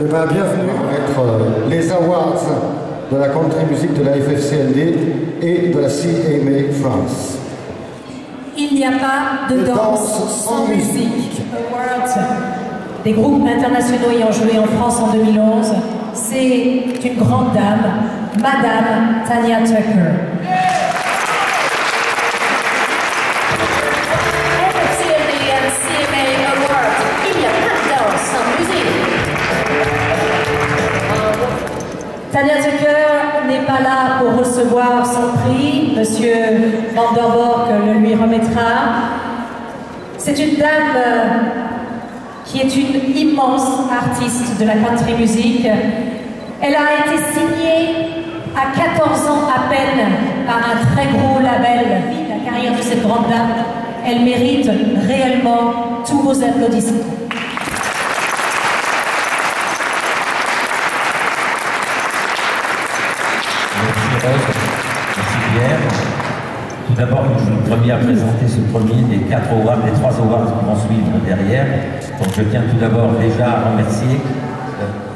Eh bien, bienvenue à les awards de la country music de la FFCLD et de la CMA France. Il n'y a pas de danse sans musique. Awards des groupes internationaux ayant joué en France en 2011. C'est une grande dame, Madame Tanya Tucker. FFCLD and CMA Awards. Il n'y a pas de danse sans musique. Tanya Tucker n'est pas là pour recevoir son prix. Monsieur Van der Bork le lui remettra. C'est une dame qui est une immense artiste de la country music. Elle a été signée à 14 ans à peine par un très gros label. La carrière de cette grande dame, elle mérite réellement tous vos applaudissements. Merci Rose, merci Pierre. Tout d'abord, je suis le premier à présenter ce premier des 4 awards, des 3 awards qui vont suivre derrière. Donc je tiens tout d'abord déjà à remercier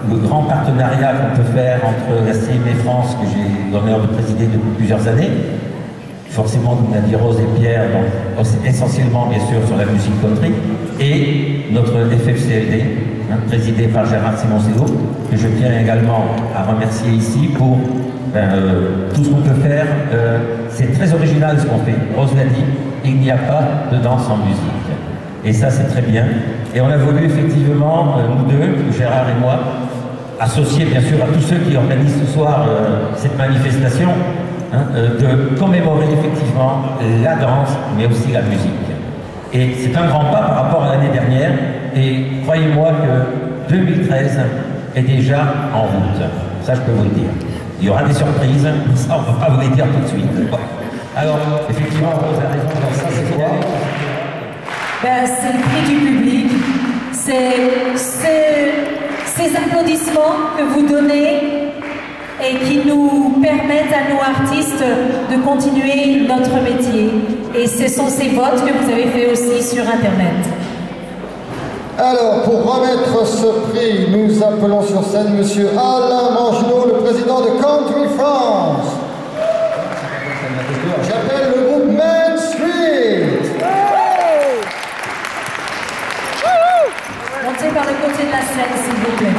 le grand partenariat qu'on peut faire entre la CMA France, que j'ai l'honneur de présider depuis plusieurs années, forcément Nadia Rose et Pierre, donc, essentiellement bien sûr sur la musique country, et notre FFCLD, présidé par Gérard Simoncello, que je tiens également à remercier ici pour tout ce qu'on peut faire. C'est très original ce qu'on fait. Rose l'a dit, il n'y a pas de danse sans musique. Et ça, c'est très bien. Et on a voulu effectivement, nous deux, Gérard et moi, associer bien sûr à tous ceux qui organisent ce soir cette manifestation, de commémorer effectivement la danse, mais aussi la musique. Et c'est un grand pas par rapport à l'année dernière. Et croyez-moi que 2013 est déjà en route. Ça, je peux vous le dire. Il y aura des surprises, ça, on ne peut pas vous les dire tout de suite. Alors, effectivement, vous avez raison dans ça, c'est quoi? C'est le prix du public, c'est ces applaudissements que vous donnez et qui nous permettent à nous artistes de continuer notre métier. Et ce sont ces votes que vous avez fait aussi sur Internet. Alors, pour remettre ce prix, nous appelons sur scène Monsieur Alain Mangenot, le président de Country France. J'appelle le groupe Main Street. Montez par le côté de la scène, s'il vous plaît.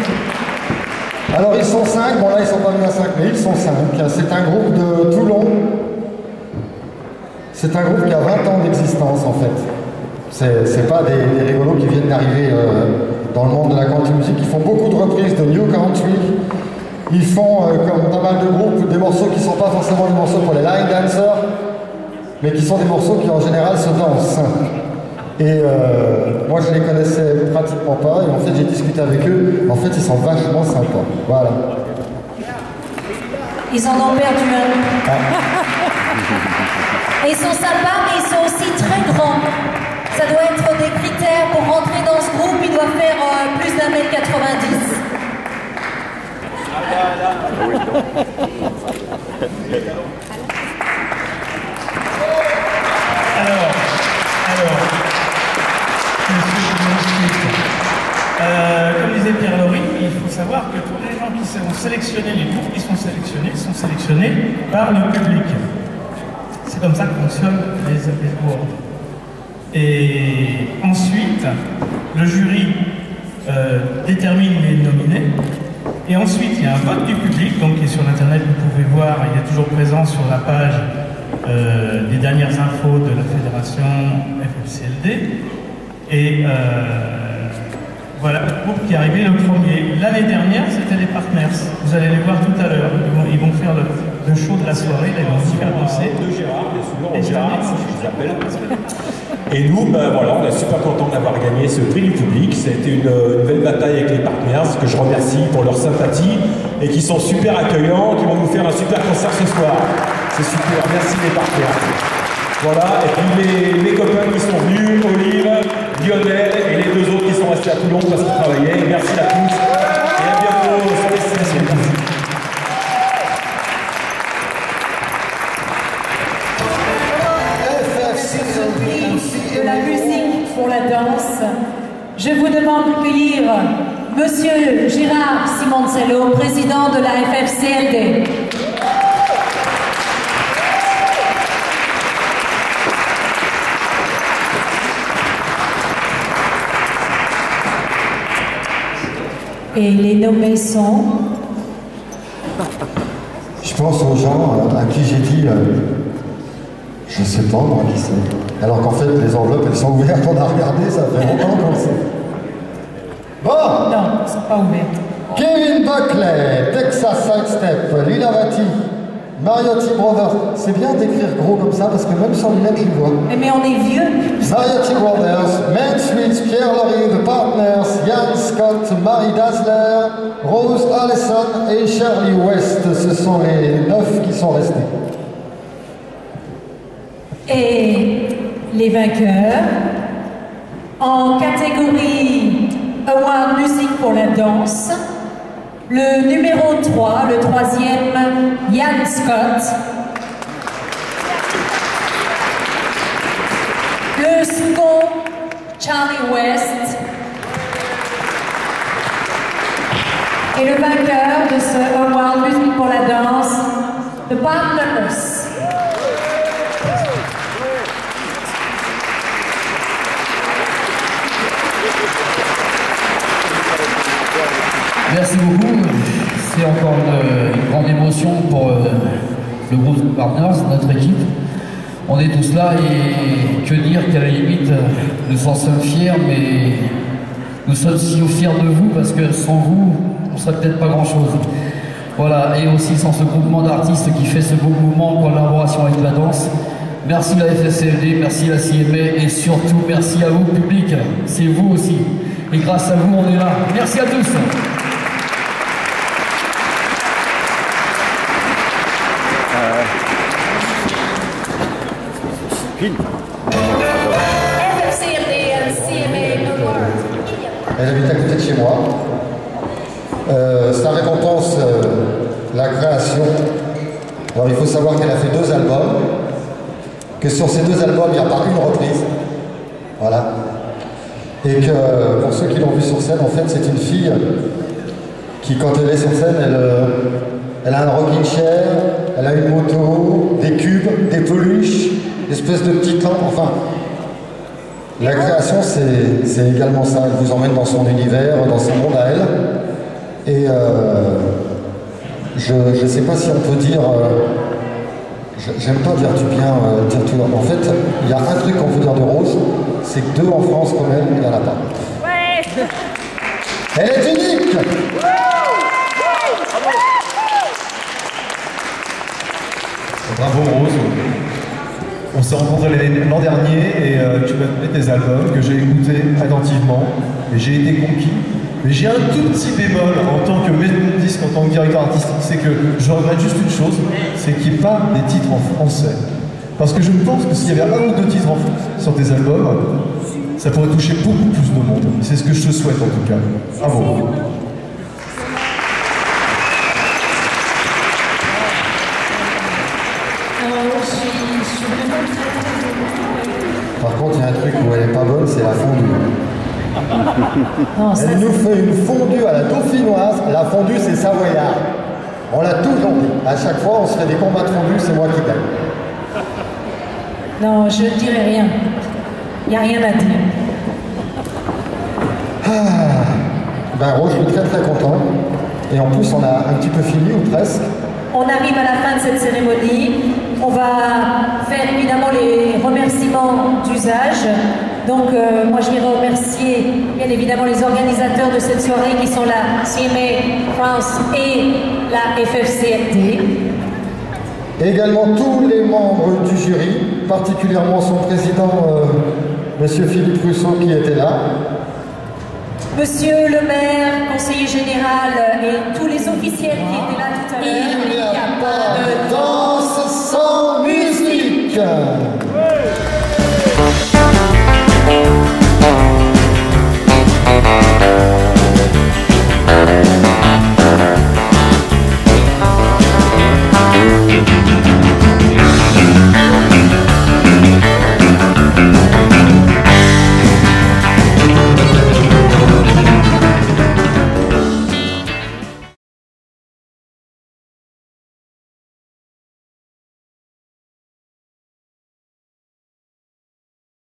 Alors, ils sont 5. Bon, là, ils sont pas venus à 5, mais ils sont 5. C'est un groupe de Toulon. C'est un groupe qui a 20 ans d'existence, en fait. C'est pas des rigolos qui viennent d'arriver dans le monde de la country music. Ils font beaucoup de reprises de New Country. Ils font, comme pas mal de groupes, des morceaux qui ne sont pas forcément des morceaux pour les line dancers, mais qui sont des morceaux qui en général se dansent. Et moi je les connaissais pratiquement pas, et en fait j'ai discuté avec eux. En fait ils sont vachement sympas. Voilà. Ils en ont perdu un. Et ils sont sympas, mais ils sont aussi très grands. Ça doit être des critères pour rentrer dans ce groupe, il doit faire plus d'1m90. Comme disait Pierre Laurie, il faut savoir que tous les gens qui sont sélectionnés, les groupes qui sont sélectionnés par le public. C'est comme ça que fonctionnent les awards. Et ensuite, le jury détermine les nominés. Et ensuite, il y a un vote du public, donc qui est sur l'internet, vous pouvez voir, il est toujours présent sur la page des dernières infos de la fédération FFCLD. Et voilà le groupe qui est arrivé le premier. L'année dernière, c'était les Partners. Vous allez les voir tout à l'heure. Ils vont faire le show de la soirée, là, ils vont se faire danser. De Gérard, bien sûr, Gérard, je vous appelle. Et nous, voilà, on est super contents d'avoir gagné ce prix du public. C'était une belle bataille avec les Partners, que je remercie pour leur sympathie et qui sont super accueillants, qui vont nous faire un super concert ce soir. C'est super, merci les Partners. Voilà, et puis les copains qui sont venus, Olive, Lionel et les 2 autres qui sont restés à Toulon parce qu'ils travaillaient. Merci à tous et à bientôt sur Destination. De la musique pour la danse, je vous demande d'accueillir Monsieur Gérard Simoncello, président de la FFCLD. Et les nommés sont... Je pense aux gens à qui j'ai dit, je sais pas moi qui c'est. Alors qu'en fait les enveloppes elles sont ouvertes, on a regardé, ça fait longtemps qu'on le sait. Bon. Non, elles ne sont pas ouvertes. Kevin Buckley, Texas Sidestep, Lila Vati, Mariotti Brothers. C'est bien d'écrire gros comme ça parce que même sans lunettes ils voient. Mais on est vieux. Mariotti Brothers, Matt Smith, Pierre Laurie, The Partners, Ian Scott, Marie Dassler, Rose Allison et Shirley West. Ce sont les 9 qui sont restés. Et les vainqueurs en catégorie Award Musique pour la danse, le numéro 3, le troisième, Ian Scott. Le second, Charlie West. Et le vainqueur de ce Award Musique pour la danse, The Partners. Merci beaucoup. C'est encore une grande émotion pour le groupe Partners, notre équipe. On est tous là et que dire qu'à la limite, nous en sommes fiers, mais nous sommes si fiers de vous parce que sans vous, on ne serait peut-être pas grand-chose. Voilà, et aussi sans ce groupement d'artistes qui fait ce beau mouvement en collaboration avec la danse. Merci la FFCLD, merci la CMA et surtout merci à vous, public. C'est vous aussi. Et grâce à vous, on est là. Merci à tous. Elle habite à côté de chez moi. Ça récompense la création. Alors il faut savoir qu'elle a fait 2 albums, que sur ces 2 albums il n'y a pas une reprise. Voilà. Et que pour ceux qui l'ont vue sur scène, en fait c'est une fille qui quand elle est sur scène, elle a un rocking chair, elle a une moto, des cubes, des peluches, des espèces de petites lampes, enfin. La création, c'est également ça. Elle vous emmène dans son univers, dans son monde à elle. Et je ne sais pas si on peut dire... J'aime pas dire du bien, dire tout. En fait, il y a un truc qu'on peut dire de Rose, c'est que 2 en France, quand même, il n'y en a pas. Ouais. Elle est unique. Bravo Rose. On s'est rencontrés l'an dernier et tu m'as donné tes albums que j'ai écoutés attentivement et j'ai été conquis. Mais j'ai un tout petit bémol en tant que maître de disque, en tant que directeur artistique, c'est que je regrette juste une chose, c'est qu'il n'y ait pas des titres en français. Parce que je pense que s'il y avait 1 ou 2 titres sur tes albums, ça pourrait toucher beaucoup plus de monde. C'est ce que je te souhaite en tout cas. Bravo. Par contre, il y a un truc où elle n'est pas bonne, c'est la fondue. Non, elle nous fait une fondue à la dauphinoise. La fondue, c'est savoyard. On l'a toujours dit. À chaque fois, on se fait des combats de fondue, c'est moi qui gagne. Non, je ne dirai rien. Il n'y a rien à dire. Ben Rose, je suis très très content. Et en plus, on a un petit peu fini, ou presque. On arrive à la fin de cette cérémonie. On va faire évidemment les remerciements d'usage. Donc moi je vais remercier bien évidemment les organisateurs de cette soirée qui sont la CMA France et la FFCLD. Et également tous les membres du jury, particulièrement son président, Monsieur Philippe Rousseau qui était là. Monsieur le maire, conseiller général et tous les officiels qui étaient là tout à l'heure. Il n'y a pas de danse